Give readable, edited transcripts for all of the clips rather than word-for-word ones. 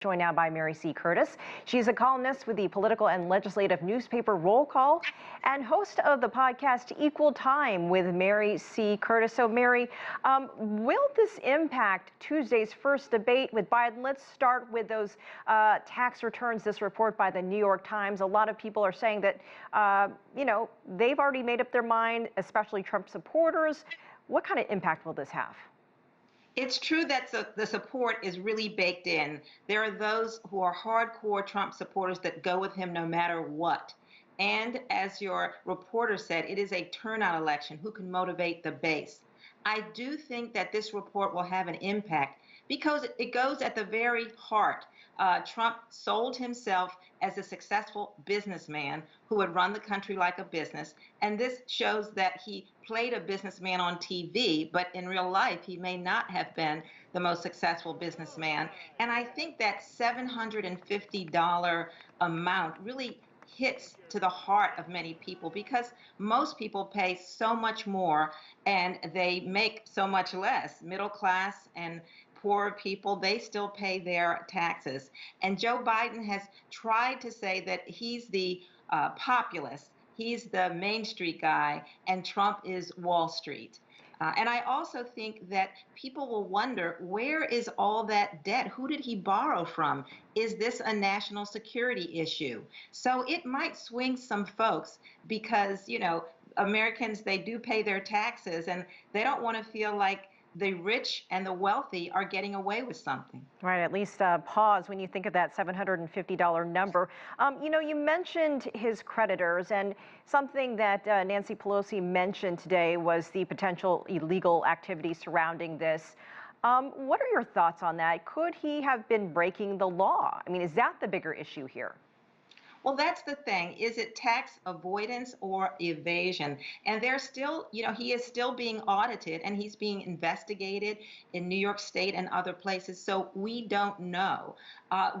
Joined now by Mary C. Curtis. She's a columnist with the political and legislative newspaper Roll Call and host of the podcast Equal Time with Mary C. Curtis. So, Mary, will this impact Tuesday's first debate with Biden? Let's start with those tax returns, this report by the New York Times. A lot of people are saying that, they've already made up their mind, especially Trump supporters. What kind of impact will this have? It's true that the support is really baked in. There are those who are hardcore Trump supporters that go with him no matter what. And as your reporter said, it is a turnout election. Who can motivate the base? I do think that this report will have an impact because it goes at the very heart. Trump sold himself as a successful businessman who would run the country like a business. And this shows that he played a businessman on TV, but in real life, he may not have been the most successful businessman. And I think that $750 amount really hits to the heart of many people because most people pay so much more and they make so much less. Middle class and poor people, they still pay their taxes. And Joe Biden has tried to say that he's the populist, he's the Main Street guy, and Trump is Wall Street. And I also think that people will wonder, where is all that debt? Who did he borrow from? Is this a national security issue? So it might swing some folks because, Americans, they do pay their taxes and they don't want to feel like the rich and the wealthy are getting away with something. Right, at least pause when you think of that $750 number. You mentioned his creditors, and something that Nancy Pelosi mentioned today was the potential illegal activity surrounding this. What are your thoughts on that? Could he have been breaking the law? I mean, is that the bigger issue here? Well, that's the thing. Is it tax avoidance or evasion? And there's still, he is still being audited and he's being investigated in New York State and other places. So we don't know.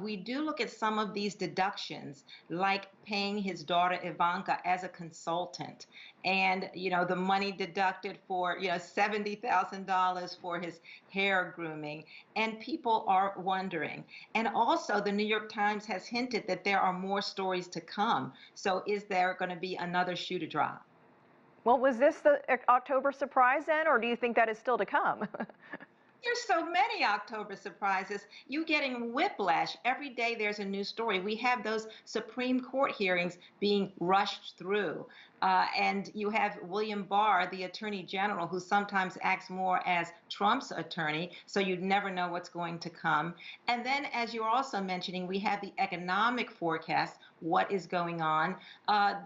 We do look at some of these deductions, like paying his daughter Ivanka as a consultant. And, the money deducted for, $70,000 for his hair grooming. And people are wondering. And also, the New York Times has hinted that there are more stories to come. So is there going to be another shoe to drop? Well, was this the October surprise then, or do you think that is still to come? There's so many October surprises. You're getting whiplash. Every day there's a new story. We have those Supreme Court hearings being rushed through. And you have William Barr, the Attorney General, who sometimes acts more as Trump's attorney, so you never know what's going to come. And then, as you're also mentioning, we have the economic forecast, what is going on.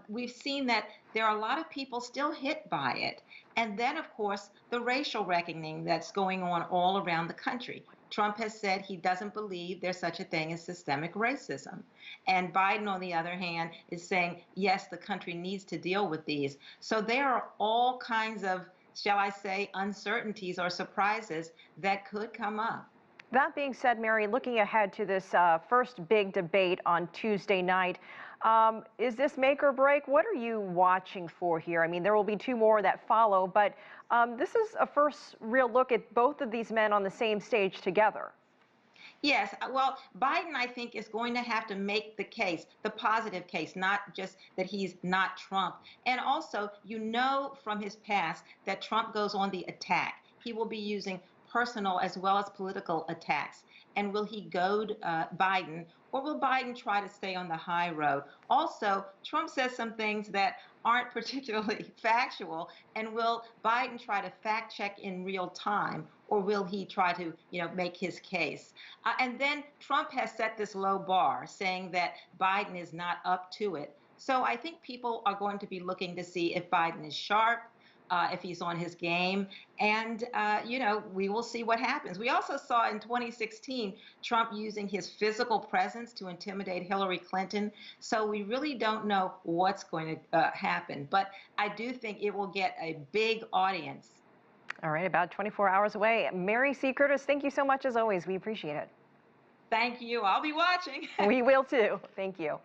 We've seen that there are a lot of people still hit by it. And then, of course, the racial reckoning that's going on all around the country. Trump has said he doesn't believe there's such a thing as systemic racism. And Biden, on the other hand, is saying, yes, the country needs to deal with these. So there are all kinds of, shall I say, uncertainties or surprises that could come up. That being said, Mary, looking ahead to this first big debate on Tuesday night, is this make or break? What are you watching for here? I mean, there will be two more that follow, but this is a first real look at both of these men on the same stage together. Yes, well, Biden, I think, is going to have to make the case, the positive case, not just that he's not Trump. And also, from his past that Trump goes on the attack. He will be using personal as well as political attacks. And will he goad Biden, or will Biden try to stay on the high road? Also, Trump says some things that aren't particularly factual, and will Biden try to fact check in real time, or will he try to, make his case? And then Trump has set this low bar, saying that Biden is not up to it. So I think people are going to be looking to see if Biden is sharp, if he's on his game. And, we will see what happens. We also saw in 2016 Trump using his physical presence to intimidate Hillary Clinton. So we really don't know what's going to happen. But I do think it will get a big audience. All right, about 24 hours away. Mary C. Curtis, thank you so much as always. We appreciate it. Thank you. I'll be watching. We will too. Thank you.